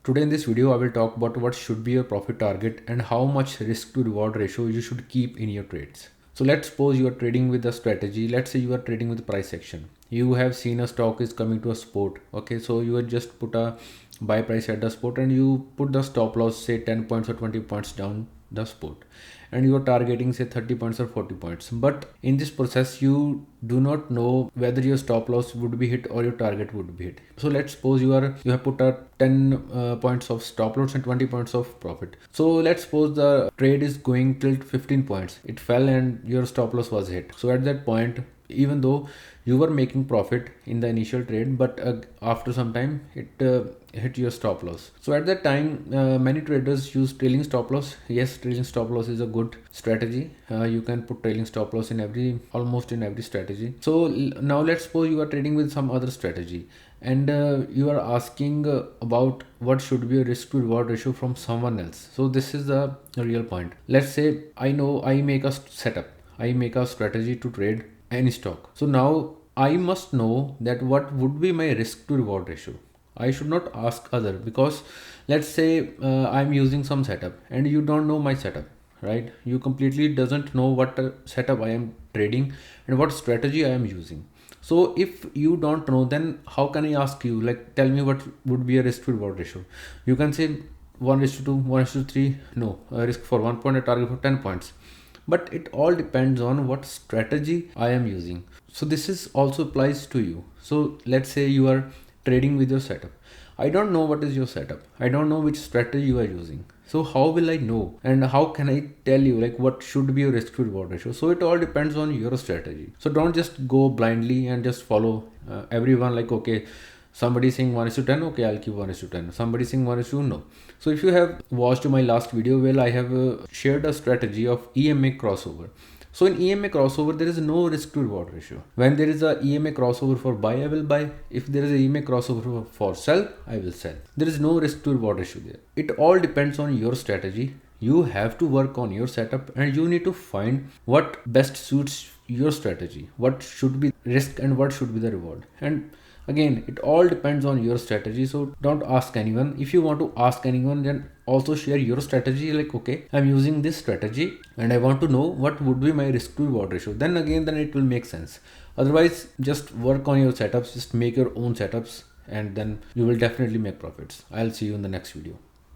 Today in this video I will talk about what should be your profit target and how much risk to reward ratio you should keep in your trades. So let's suppose you are trading with a strategy. Let's say you are trading with price action. You have seen a stock is coming to a support. Okay, so you would just put a buy price at the support and you put the stop loss say 10 points or 20 points down the support, and you are targeting say 30 points or 40 points. But in this process you do not know whether your stop loss would be hit or your target would be hit. So let's suppose you have put a 10 points of stop loss and 20 points of profit. So let's suppose the trade is going till 15 points, it fell and your stop loss was hit. So at that point, even though you were making profit in the initial trade, but after some time it hit your stop loss. So at that time many traders use trailing stop loss. Yes, trailing stop loss is a good strategy. You can put trailing stop loss in almost in every strategy. So now let's suppose you are trading with some other strategy, and you are asking about what should be a risk to reward ratio from someone else. So this is the real point. Let's say I know I make a setup, I make a strategy to trade any stock. So now I must know that what would be my risk to reward ratio. I should not ask other, because let's say I'm using some setup and you don't know my setup, right? You completely doesn't know what setup I am trading and what strategy I am using. So if you don't know, then how can I ask you, like, tell me what would be a risk to reward ratio? You can say 1:2, 1:3. No, a risk for 1 point, a target for 10 points. But it all depends on what strategy I am using. So this is also applies to you. So let's say you are trading with your setup. I don't know what is your setup. I don't know which strategy you are using. So how will I know? And how can I tell you like what should be your risk to reward ratio? So it all depends on your strategy. So don't just go blindly and just follow everyone, like, okay, somebody saying 1:10, okay, I'll keep 1:10. Somebody saying 1:2, no. So if you have watched my last video, well, I have shared a strategy of EMA crossover. So in EMA crossover, there is no risk to reward ratio. When there is a EMA crossover for buy, I will buy. If there is a EMA crossover for sell, I will sell. There is no risk to reward ratio there. It all depends on your strategy. You have to work on your setup and you need to find what best suits your strategy. What should be risk and what should be the reward. And again, it all depends on your strategy. So don't ask anyone. If you want to ask anyone, then also share your strategy, like, okay, I'm using this strategy and I want to know what would be my risk to reward ratio. Then it will make sense. Otherwise, just work on your setups, just make your own setups, and then you will definitely make profits. I'll see you in the next video.